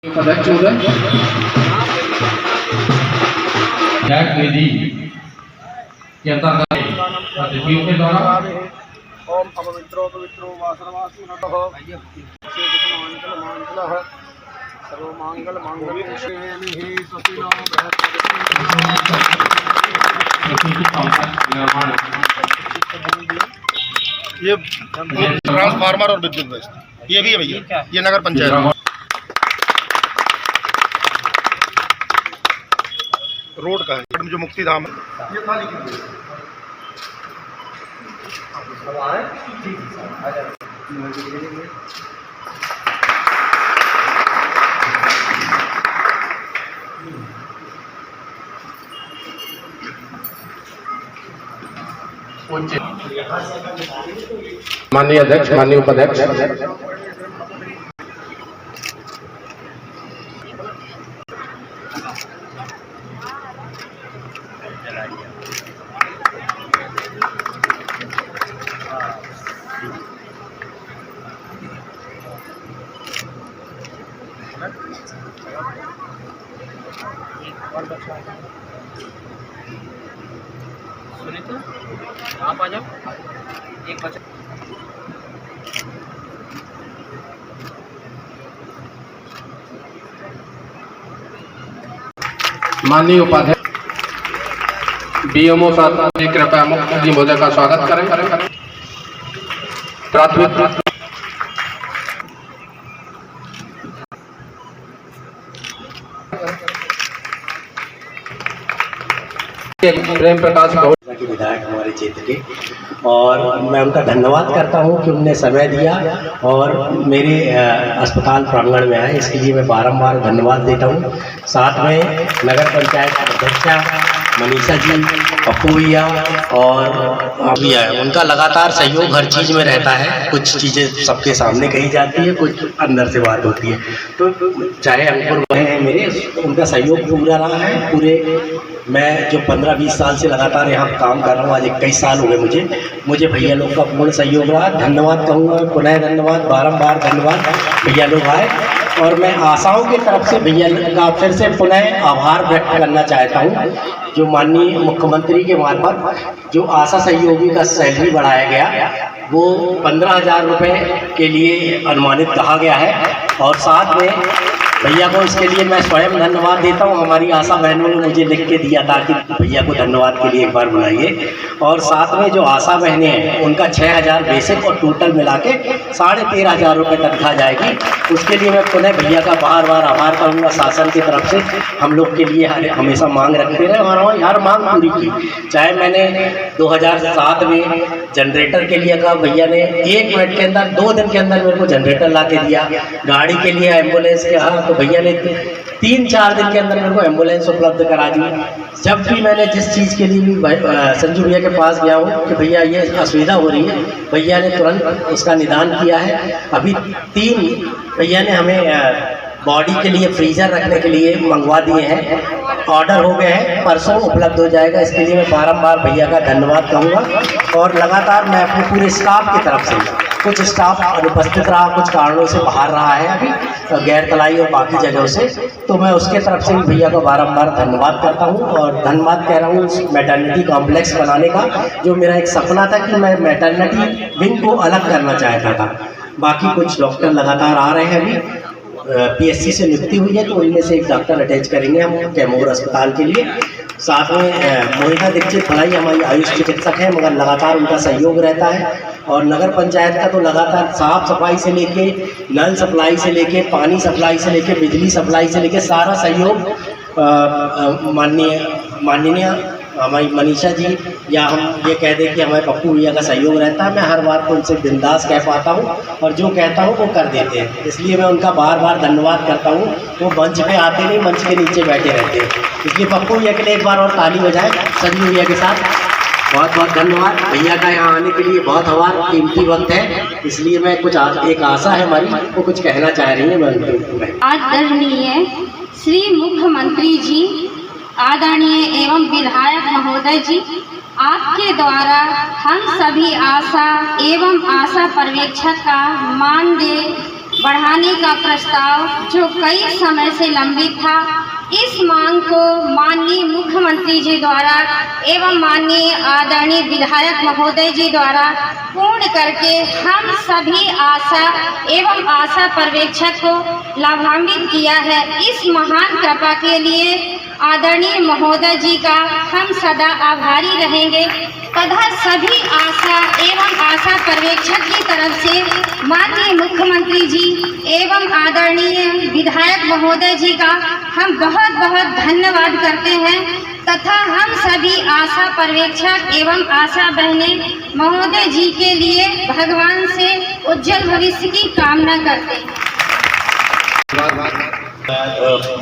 विधि के अंतर्गत अतिथियों के द्वारा ओम अपवित्रो पवित्रो वासनवासी नमः सर्वमंगल मांगल्ये शिवे सतिनो ये ट्रांसफार्मर और विद्युत व्यवस्था ये भी है भैया, ये नगर पंचायत रोड का है जो मुक्ति धाम है। ये खाली माननीय अध्यक्ष, माननीय उपाध्यक्ष, आप आ जाओ एक बच्चा माननीय उपाध्यक्ष बीएमओ साहब कृपया मुख्यमंत्री महोदय का स्वागत करें। प्राथमिक प्रेम प्रकाश के विधायक हमारे क्षेत्र के, और मैं उनका धन्यवाद करता हूं कि उनने समय दिया और मेरे अस्पताल प्रांगण में आए, इसके लिए मैं बारंबार धन्यवाद देता हूं। साथ में नगर पंचायत अध्यक्षा मनीषा जी, पप्पू भैया और अभी आए, उनका लगातार सहयोग हर चीज़ में रहता है। कुछ चीज़ें सबके सामने कही जाती है, कुछ अंदर से बात होती है, तो चाहे अंकुर भाई हैं मेरे, उनका सहयोग पूरा रहा है। पूरे मैं जो 15-20 साल से लगातार यहाँ काम कर रहा हूँ, आज 21 साल हो गए मुझे भैया लोग का पूर्ण सहयोग रहा। धन्यवाद कहूँगा, पुनः धन्यवाद, बारंबार धन्यवाद। भैया लोग आए और मैं आशाओं की तरफ से भैया का फिर से पुनः आभार व्यक्त करना चाहता हूँ। जो माननीय मुख्यमंत्री के मार्फत जो आशा सहयोगी का सैलरी बढ़ाया गया, वो 15,000 रुपये के लिए अनुमानित कहा गया है, और साथ में भैया को इसके लिए मैं स्वयं धन्यवाद देता हूं। हमारी आशा बहनों ने मुझे लिख के दिया था कि भैया को धन्यवाद के लिए एक बार बुलाइए, और साथ में जो आशा बहनें हैं उनका 6,000 बेसिक और टोटल मिला के 13,500 रुपये तनख्वाह जाएगी। उसके लिए मैं पुनः भैया का बार बार आभार करूँगा। शासन की तरफ से हम लोग के लिए हमेशा मांग रखते रहे और हर मांग पूरी की। चाहे मैंने 2007 में जनरेटर के लिए कहा, भैया ने 1 मिनट के अंदर 2 दिन के अंदर मेरे को जनरेटर ला के दिया। गाड़ी के लिए एम्बुलेंस के हाँ, तो भैया ने 3-4 दिन के अंदर मेरे को एम्बुलेंस उपलब्ध करा दी। जब भी मैंने जिस चीज़ के लिए भी संजू भैया के पास गया हूँ कि भैया ये असुविधा हो रही है, भैया ने तुरंत उसका निदान किया है। अभी 3 भैया ने हमें बॉडी के लिए फ्रीजर रखने के लिए मंगवा दिए हैं, ऑर्डर हो गए हैं, परसों उपलब्ध हो जाएगा। इसके लिए मैं बारंबार भैया का धन्यवाद कहूँगा। और लगातार मैं अपने पूरे स्टाफ की तरफ से, कुछ स्टाफ अनुपस्थित रहा, कुछ कारणों से बाहर रहा है अभी गैरतलाई और बाकी जगहों से, तो मैं उसके तरफ से भी भैया को बारंबार धन्यवाद करता हूं। और धन्यवाद कह रहा हूं उस मैटरनिटी कॉम्प्लेक्स बनाने का, जो मेरा एक सपना था कि मैं मैटरनिटी विंग को अलग करना चाहता था। बाकी कुछ डॉक्टर लगातार आ रहे हैं, अभी पीएससी से नियुक्ति हुई है, तो उनमें से एक डॉक्टर अटैच करेंगे हम कैमूर अस्पताल के लिए। साथ में मोहिता दीक्षित भलाई हमारी आयुष चिकित्सक है, मगर लगातार उनका सहयोग रहता है। और नगर पंचायत का तो लगातार साफ सफाई से लेके, नल सप्लाई से लेके, पानी सप्लाई से लेके, बिजली सप्लाई से लेके सारा सहयोग माननीय हमारी मनीषा जी या हम ये कह दें कि हमारे पप्पू भैया का सहयोग रहता है। मैं हर बात को उनसे बिंदास कह पाता हूँ और जो कहता हूँ वो कर देते हैं, इसलिए मैं उनका बार बार धन्यवाद करता हूँ। वो मंच पे आते नहीं, मंच के नीचे बैठे रहते हैं, इसलिए पप्पू भैया के लिए एक बार और ताली बजाएं संजू भैया के साथ। बहुत बहुत धन्यवाद भैया का यहाँ आने के लिए, बहुत हमारा कीमती वक्त है, इसलिए मैं कुछ एक आशा है हमारी, वो कुछ कहना चाह रही है। मैं आदरणीय श्री मुख्यमंत्री जी, आदरणीय एवं विधायक महोदय जी, आपके द्वारा हम सभी आशा एवं आशा पर्यवेक्षक का मानदेय बढ़ाने का प्रस्ताव जो कई समय से लंबित था, इस मांग को माननीय मुख्यमंत्री जी द्वारा एवं माननीय आदरणीय विधायक महोदय जी द्वारा पूर्ण करके हम सभी आशा एवं आशा पर्यवेक्षक को लाभान्वित किया है। इस महान कृपा के लिए आदरणीय महोदय जी का हम सदा आभारी रहेंगे तथा सभी आशा एवं आशा पर्यवेक्षक की तरफ से माननीय मुख्यमंत्री जी एवं आदरणीय विधायक महोदय जी का हम बहुत बहुत धन्यवाद करते हैं तथा हम सभी आशा पर्यवेक्षक एवं आशा बहनें महोदय जी के लिए भगवान से उज्जवल भविष्य की कामना करते हैं।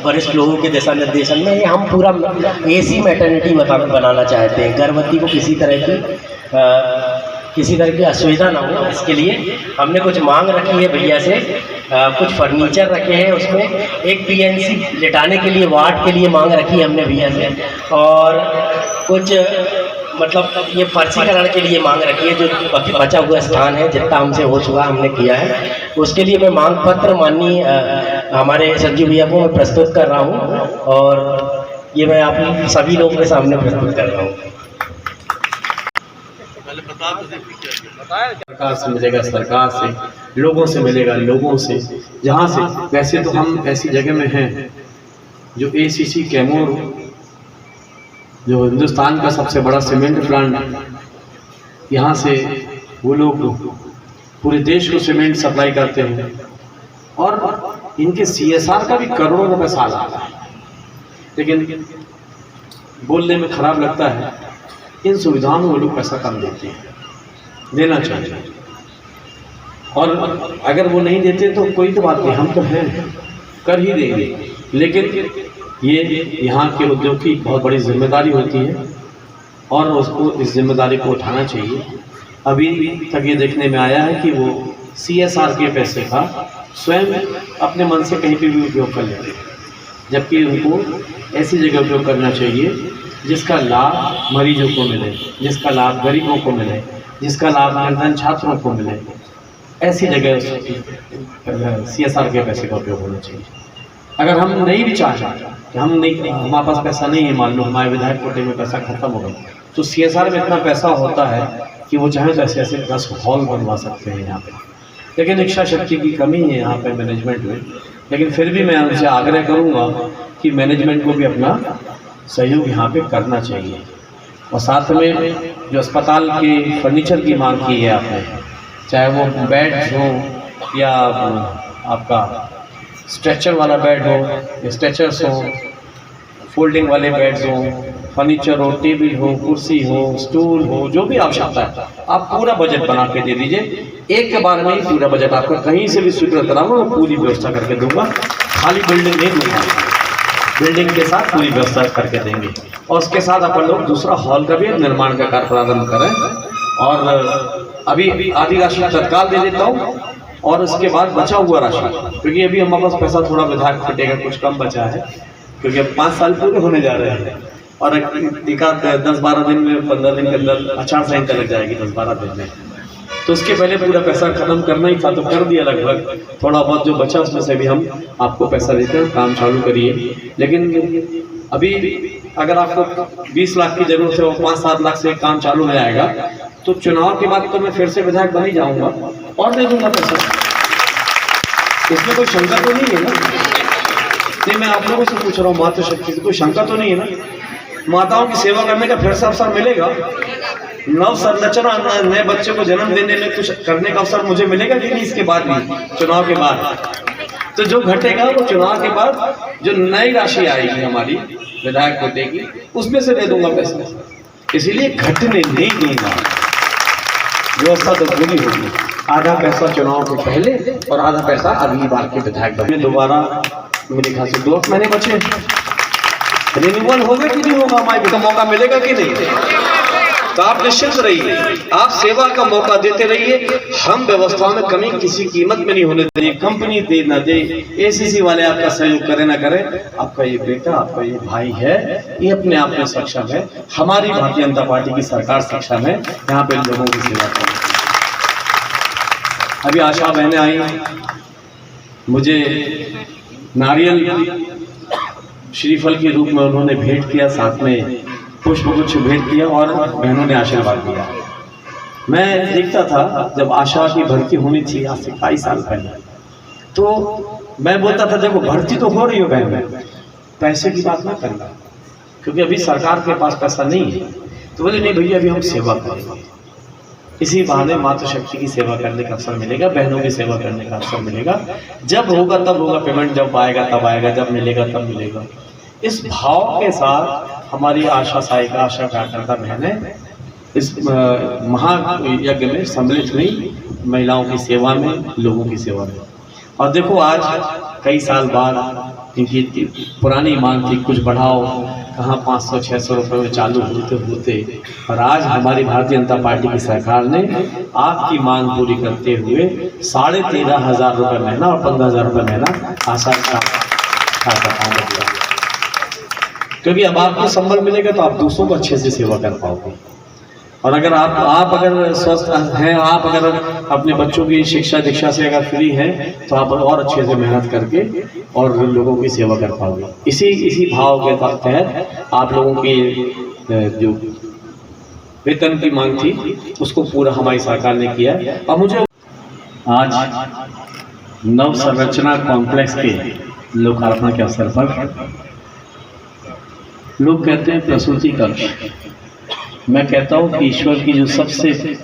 वरिष्ठ लोगों के दिशा निर्देशन में हम पूरा एसी मैटरनिटी बनाना चाहते हैं। गर्भवती को किसी तरह की असुविधा ना हो, इसके लिए हमने कुछ मांग रखी है भैया से। कुछ फर्नीचर रखे हैं, उसमें एक पीएनसी लिटाने के लिए वार्ड के लिए मांग रखी है हमने भैया से, और कुछ मतलब ये फर्शीकरण के लिए मांग रखी है, जो बचा हुआ स्थान है जितना हमसे हो चुका हमने किया है, उसके लिए मैं मांग पत्र माननीय हमारे संजीव भैया को मैं प्रस्तुत कर रहा हूँ और ये मैं आप सभी लोगों के सामने प्रस्तुत कर रहा हूँ। सरकार से मिलेगा, सरकार से, लोगों से मिलेगा, लोगों से, जहाँ से। वैसे तो हम ऐसी जगह में हैं जो एसीसी कैमूर, जो हिंदुस्तान का सबसे बड़ा सीमेंट प्लांट, यहाँ से वो लोग पूरे देश को सीमेंट सप्लाई करते हैं और इनके CSR का भी करोड़ों रुपए साल आता है। लेकिन बोलने में खराब लगता है, इन सुविधाओं में वो लोग पैसा कम देते हैं, देना चाहिए। और अगर वो नहीं देते तो कोई तो बात नहीं, हम तो हैं, कर ही देंगे। लेकिन ये यहाँ के उद्योग की बहुत बड़ी जिम्मेदारी होती है और उसको इस जिम्मेदारी को उठाना चाहिए। अभी तक ये देखने में आया है कि वो CSR के पैसे का स्वयं अपने मन से कहीं पर भी उपयोग कर लेते हैं, जबकि उनको ऐसी जगह उपयोग करना चाहिए जिसका लाभ मरीजों को मिले, जिसका लाभ गरीबों को मिले, जिसका लाभ निर्धन छात्रों को मिले। ऐसी जगह CSR के पैसे का उपयोग होना चाहिए। अगर हम नहीं भी चाहें कि हमारे पास पैसा नहीं है, मान लो हमारे विधायक कोटे में पैसा खत्म हो गया, तो CSR में इतना पैसा होता है कि वो चाहे तो ऐसे 10 हॉल बनवा सकते हैं यहाँ पे। लेकिन इच्छा शक्ति की कमी है यहाँ पे मैनेजमेंट में। लेकिन फिर भी मैं उनसे आग्रह करूँगा कि मैनेजमेंट को भी अपना सहयोग यहाँ पे करना चाहिए। और साथ में जो अस्पताल के फर्नीचर की मांग की है आपने, चाहे वो बेड्स हो या आपका स्ट्रेचर वाला बेड हो, स्ट्रेचर्स हो, फोल्डिंग वाले बेड्स हो, फर्नीचर हो, टेबल हो, कुर्सी हो, स्टूल हो, जो भी आवश्यकता है आप पूरा बजट बना के दे दीजिए। एक के बार में ही पूरा बजट आपको कहीं से भी स्वीकृत कराऊंगा, पूरी व्यवस्था करके दूंगा। खाली बिल्डिंग नहीं दूंगा, बिल्डिंग के साथ पूरी व्यवस्था करके देंगे। और उसके साथ अपन लोग दूसरा हॉल का भी निर्माण का कार्य प्रारंभ करें। और अभी आधी राशि तत्काल दे देता हूँ और उसके बाद बचा हुआ राशि, क्योंकि अभी हमारे पास पैसा थोड़ा विधायक फटेगा, कुछ कम बचा है, क्योंकि अब 5 साल पूरे होने जा रहे हैं और एक 10-12 दिन में, 15 दिन के अंदर आचार संहिता लग जाएगी 10-12 दिन में। तो उसके पहले पूरा पैसा खत्म करना ही था, तो कर दिया लगभग। थोड़ा बहुत जो बचा उसमें से भी हम आपको पैसा देते हैं, काम चालू करिए। लेकिन अभी अगर आपको 20 लाख की जरूरत है और 5-7 लाख से काम चालू हो जाएगा, तो चुनाव के बाद तो मैं फिर से विधायक बन ही जाऊंगा और दे दूंगा पैसा। इसमें कोई शंका तो नहीं है ना? नहीं, मैं आप लोगों से पूछ रहा हूँ, मातृशक्ति से कोई शंका तो नहीं है ना? माताओं की सेवा करने का फिर से अवसर मिलेगा, नव संरचना, नए बच्चे को जन्म देने में कुछ करने का अवसर मुझे मिलेगा कि नहीं? इसके बाद भी, चुनाव के बाद तो जो घटेगा वो चुनाव के बाद जो नई राशि आएगी हमारी विधायक कोटे की, उसमें से दे दूंगा पैसा। इसीलिए घटने नहीं दूंगा, व्यवस्था तो पूरी होगी। आधा पैसा चुनाव के पहले और आधा पैसा अगली बार के विधायक बनने। दोबारा मेरे ख्याल से 2 महीने बचे, रिन्यूअल होगा कि नहीं होगा, हमारे को मौका मिलेगा कि नहीं? तो आप निश्चित रहिए, आप सेवा का मौका देते रहिए। हम व्यवस्थाओं में कमी किसी कीमत में नहीं होने देंगे। कंपनी दे ना दे, ACC वाले आपका सहयोग करे ना करे, आपका ये बेटा, आपका ये भाई है, ये अपने आप में सक्षम है। हमारी भारतीय जनता पार्टी की सरकार सक्षम है यहाँ पे लोगों की सेवा करने। अभी आशा बहनें आई, मुझे नारियल श्रीफल के रूप में उन्होंने भेंट किया, साथ में पुष्पगुच्छ भेंट किया और बहनों ने आशीर्वाद दिया। मैं देखता था जब आशा की भर्ती होनी थी आज से 22 साल पहले, तो मैं बोलता था देखो भर्ती तो हो रही हो बहन, पैसे की बात ना करना, क्योंकि अभी सरकार के पास पैसा नहीं है। तो बोले नहीं भैया अभी हम सेवा करेंगे, इसी बहाने मातृशक्ति की सेवा करने का अवसर मिलेगा, बहनों की सेवा करने का अवसर मिलेगा। जब होगा तब होगा, पेमेंट जब आएगा तब आएगा, जब मिलेगा तब मिलेगा। इस भाव के साथ हमारी आशा सहायिका, आशा कार्यकर्ता बहनें इस महायज्ञ में सम्मिलित हुई, महिलाओं की सेवा में, लोगों की सेवा में। और देखो आज कई साल बाद इनकी पुरानी मांग थी कुछ बढ़ाओ, कहाँ 500-600 रुपये में चालू होते और आज हमारी भारतीय जनता पार्टी की सरकार ने आपकी मांग पूरी करते हुए 13,500 रुपये महीना और 15,000 रुपये महीना आशा का दिया। क्योंकि अब आपको संबल मिलेगा तो आप दूसरों को अच्छे से सेवा कर पाओगे। और अगर आप अगर स्वस्थ हैं, आप अगर अपने बच्चों की शिक्षा दीक्षा से अगर फ्री हैं, तो आप और अच्छे से मेहनत करके और लोगों की सेवा कर पाओगे। इसी भाव के तहत आप लोगों की जो वेतन की मांग थी उसको पूरा हमारी सरकार ने किया। और मुझे आज नव संरचना कॉम्प्लेक्स के लोकार्पण के अवसर पर लोग कहते हैं प्रसूति कक्ष, मैं कहता हूँ कि ईश्वर की जो सबसे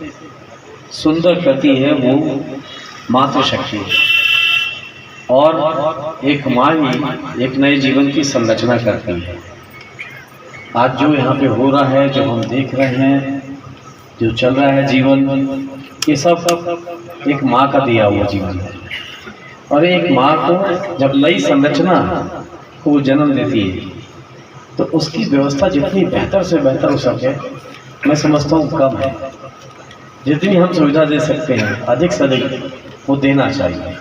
सुंदर कृति है वो मातृशक्ति है और एक माँ ही एक नए जीवन की संरचना करती है। आज जो यहाँ पे हो रहा है, जो हम देख रहे हैं, जो चल रहा है जीवन, ये सब एक माँ का दिया हुआ जीवन है। और एक माँ को जब नई संरचना को वो जन्म देती है तो उसकी व्यवस्था जितनी बेहतर से बेहतर हो सके, मैं समझता हूँ कम है। जितनी हम सुविधा दे सकते हैं अधिक से अधिक वो देना चाहिए।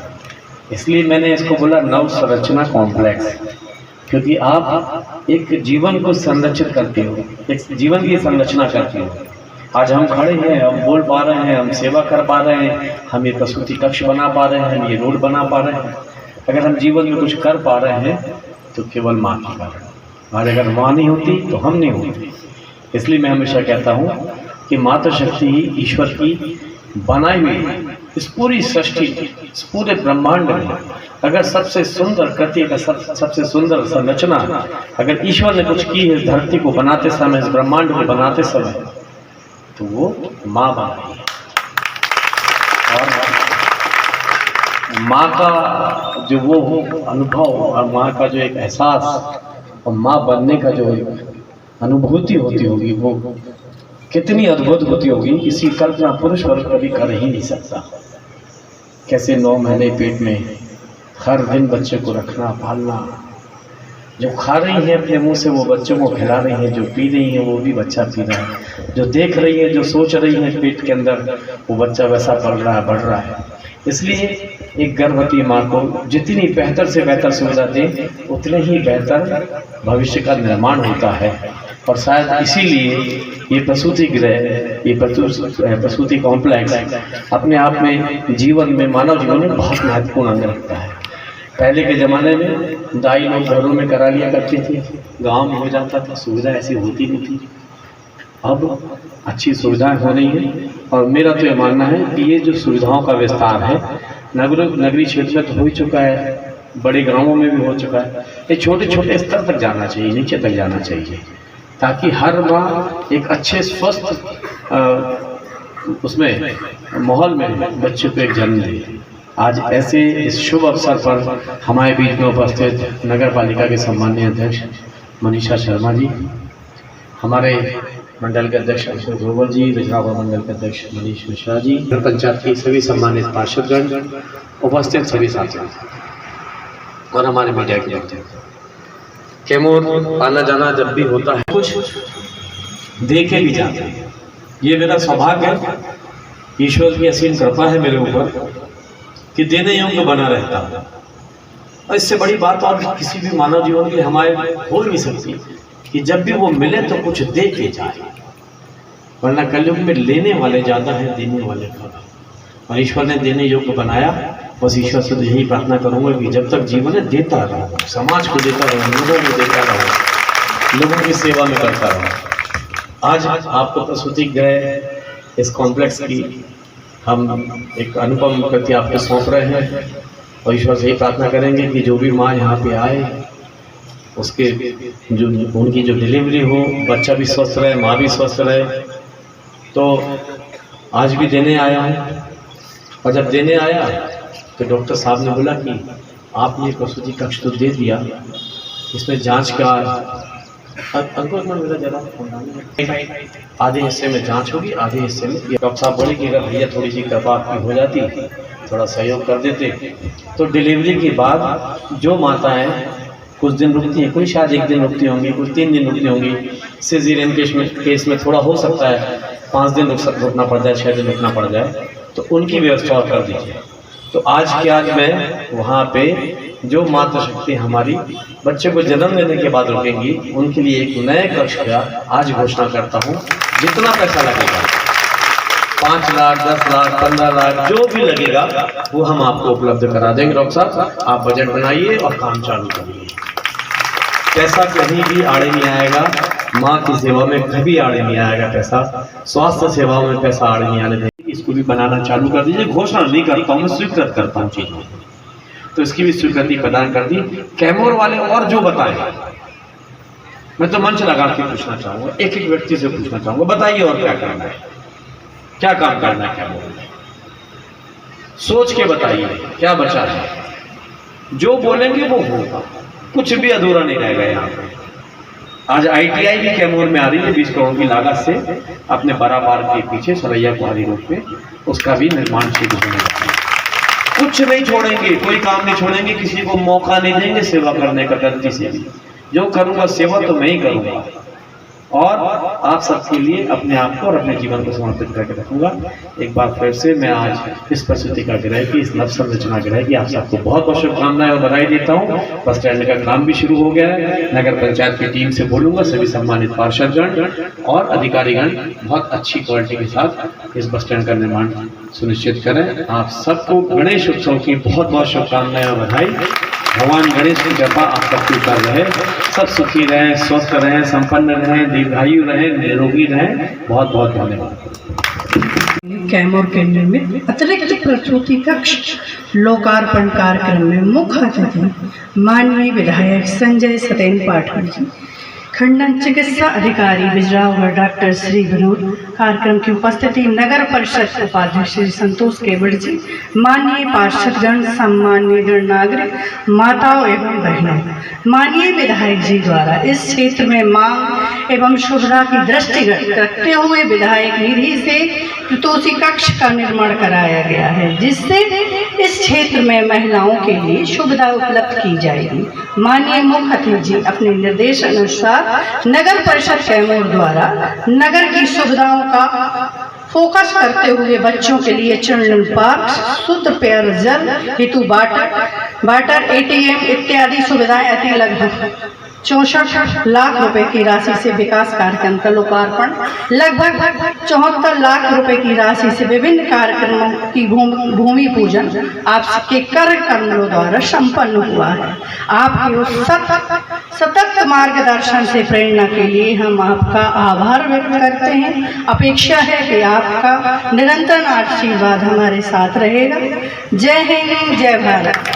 इसलिए मैंने इसको बोला नव संरचना कॉम्प्लेक्स, क्योंकि आप एक जीवन को संरक्षित करते हो, एक जीवन की संरचना करते हो। आज हम खड़े हैं, हम बोल पा रहे हैं, हम सेवा कर पा रहे हैं, हम ये प्रसूति कक्ष बना पा रहे हैं, हम ये रोड बना पा रहे हैं। अगर हम जीवन में कुछ कर पा रहे हैं तो केवल माँ के कारण। और अगर माँ नहीं होती तो हम नहीं होते। इसलिए मैं हमेशा कहता हूँ कि मातृशक्ति ही ईश्वर की बनाई हुई इस पूरी सृष्टि, इस पूरे ब्रह्मांड में अगर सबसे सुंदर कृति का सबसे सुंदर संरचना अगर ईश्वर ने कुछ की है इस धरती को बनाते समय, इस ब्रह्मांड को बनाते समय, तो वो माँ बनाई है। और माँ का जो वो अनुभव और माँ का जो एक एहसास और माँ बनने का जो अनुभूति होती होगी वो कितनी अद्भुत होती होगी, इसी कल्पना पुरुष वर्ग कभी कर ही नहीं सकता। कैसे 9 महीने पेट में हर दिन बच्चे को रखना, पालना, जो खा रही है अपने मुंह से वो बच्चों को खिला रही है, जो पी रही है वो भी बच्चा पी रहा है, जो देख रही है, जो सोच रही है पेट के अंदर वो बच्चा वैसा पल रहा है, बढ़ रहा है। इसलिए एक गर्भवती माँ को जितनी बेहतर से बेहतर सुविधा दें उतने ही बेहतर भविष्य का निर्माण होता है। और शायद इसीलिए ये प्रसूति गृह, ये प्रसूति कॉम्प्लेक्स अपने आप में जीवन में, मानव जीवन में बहुत महत्वपूर्ण अंग रखता है। पहले के ज़माने में दाई लोग घरों में करा लिया करते थे, गांव में हो जाता था, सुविधा ऐसी होती नहीं थी। अब अच्छी सुविधाएं हो रही हैं और मेरा तो ये मानना है कि ये जो सुविधाओं का विस्तार है नगरीय क्षेत्र में तो हो ही चुका है, बड़े गांवों में भी हो चुका है। ये छोटे छोटे स्तर तक जाना चाहिए, नीचे तक जाना चाहिए, ताकि हर माँ एक अच्छे स्वस्थ उसमें माहौल में बच्चे को एक जन्म दे। आज ऐसे इस शुभ अवसर पर हमारे बीच में उपस्थित नगर पालिका के सम्माननीय अध्यक्ष मनीषा शर्मा जी, हमारे मंडल के अध्यक्ष अशोक ग्रोवर जी, विजयनगर मंडल के अध्यक्ष मनीष मिश्रा जी, पंचायत की सभी सम्मानित पार्षदगण, उपस्थित सभी साथियों और हमारे मीडिया के व्यक्ति, कैमूर आना जाना जब भी होता है कुछ देखे भी जाते हैं। ये मेरा सौभाग्य है, ईश्वर की असीम कृपा है मेरे ऊपर कि देने योग्य बना रहता है। और इससे बड़ी बात और किसी भी मानव जीवन के लिए हमारे हो नहीं सकती कि जब भी वो मिले तो कुछ दे के जाए, वरना कलयुग में लेने वाले ज़्यादा है, देने वाले कम। और ईश्वर ने देने योग्य बनाया बस ईश्वर से तो यही प्रार्थना करूँगा कि जब तक जीवन है देता रहूँ, समाज को देता रहूँ, लोगों को देता रहूँ, लोगों की सेवा में करता रहूँ। आज आपको प्रसूति गृह इस कॉम्प्लेक्स की हम एक अनुपम कृति आपको सौंप रहे हैं और ईश्वर से यही प्रार्थना करेंगे कि जो भी माँ यहाँ पे आए उसके जो उनकी जो डिलीवरी हो, बच्चा भी स्वस्थ रहे, माँ भी स्वस्थ रहे। तो आज भी देने आया हूँ और जब देने आया तो डॉक्टर साहब ने बोला कि आपने प्रसूति कक्ष तो दे दिया, इसमें जांच का आधे हिस्से में जांच होगी, आधे हिस्से में डॉक्टर साहब बोले कि अगर भैया थोड़ी सी कृपा आपकी हो जाती, थोड़ा सहयोग कर देते तो डिलीवरी के बाद जो माताएं कुछ दिन रुकती हैं, कोई शायद 1 दिन रुकती होंगी, कुछ 3 दिन रुकती होंगी, सिजेरियन केस में थोड़ा हो सकता है 5 दिन रुकना पड़ जाए, 6 दिन रुकना पड़ जाए, तो उनकी व्यवस्था कर दीजिए। तो आज मैं वहाँ पे जो मातृशक्ति हमारी बच्चे को जन्म लेने के बाद रुकेंगी, उनके लिए एक नए कक्ष का आज घोषणा करता हूँ। जितना पैसा लगेगा 5 लाख, 10 लाख, 15 लाख जो भी लगेगा वो हम आपको उपलब्ध करा देंगे। डॉक्टर साहब आप बजट बनाइए और काम चालू करिए। पैसा कहीं भी आड़े नहीं आएगा, माँ की सेवा में कभी आड़े नहीं आएगा पैसा, स्वास्थ्य सेवाओं में पैसा आड़े नहीं आने देंगे। इसको भी बनाना चालू कर दीजिए। घोषणा नहीं करता हूँ, मैं स्वीकृत करता हूँ चीज़ों को, तो इसकी भी स्वीकृति प्रदान कर दी। कैमूर वाले और जो बताएं, मैं तो मंच लगा के पूछना चाहूँगा, एक एक व्यक्ति से पूछना चाहूँगा, बताइए और क्या करना है, क्या काम करना है कैमूर में, सोच के बताइए क्या बचा है। जो बोलेंगे वो होगा, कुछ भी अधूरा नहीं रहेगा यहाँ पे। आज ITI भी कैमूर में आ रही है 20 करोड़ की लागत से, अपने बराबर के पीछे सरैया कुहारी रोड पे, उसका भी निर्माण शुरू होने लगा है। कुछ नहीं छोड़ेंगे, कोई काम नहीं छोड़ेंगे, किसी को मौका नहीं देंगे सेवा करने का। गलती से भी जो करूँगा सेवा तो मैं ही करूँगा और आप सबके लिए अपने आप को और अपने जीवन को समर्पित करके रखूंगा। एक बार फिर से मैं आज इस प्रसूति का गृह की, इस नव संरचना गृह की आप सबको बहुत बहुत शुभकामनाएं और बधाई देता हूं। बस स्टैंड का काम भी शुरू हो गया है। नगर पंचायत की टीम से बोलूंगा, सभी सम्मानित पार्षदगण और अधिकारीगण बहुत अच्छी क्वालिटी के साथ इस बस स्टैंड का निर्माण सुनिश्चित करें। आप सबको गणेश उत्सव की बहुत बहुत शुभकामनाएं और बधाई। भगवान गणेश की कृपा आप सबके ऊपर रहे, सब सुखी रहें, स्वस्थ रहें, संपन्न रहें, दीर्घायु रहें, निरोगी रहें। बहुत बहुत धन्यवाद। कैमूर के निर्मित अतिरिक्त प्रसूति कक्ष लोकार्पण कार्यक्रम में मुख्य अतिथि माननीय विधायक संजय सतेन पाठक जी, खंडन चिकित्सा अधिकारी बिजरावगढ़ डॉक्टर श्री विनोद, कार्यक्रम की उपस्थिति नगर परिषद उपाध्यक्ष श्री संतोष केवड़ जी, माननीय पार्षदगण, सम्माननीय गण नागरिक, माताओं एवं बहनों। माननीय विधायक जी द्वारा इस क्षेत्र में मांग एवं सुविधा की दृष्टिगत रखते हुए विधायक निधि से प्रसूति कक्ष का निर्माण कराया गया है, जिससे इस क्षेत्र में महिलाओं के लिए सुविधा उपलब्ध की जाएगी। माननीय मुख्य अतिथि जी अपने निर्देश अनुसार नगर परिषद कैमूर द्वारा नगर की सुविधाओं का फोकस करते हुए बच्चों के लिए चिल्ड्रन पार्क, शुद्ध पेयजल हेतु वाटर ATM इत्यादि सुविधाएं अति लगभग 64 लाख रुपए की राशि से विकास कार्यक्रम का लोकार्पण, लगभग 74 लाख रुपए की राशि से विभिन्न कार्यक्रमों की भूमि पूजन आपके कर कमलों द्वारा संपन्न हुआ है। आपके उस सतत मार्गदर्शन से प्रेरणा के लिए हम आपका आभार व्यक्त करते हैं। अपेक्षा है कि आपका निरंतर आशीर्वाद हमारे साथ रहेगा। जय हिंद, जय भारत।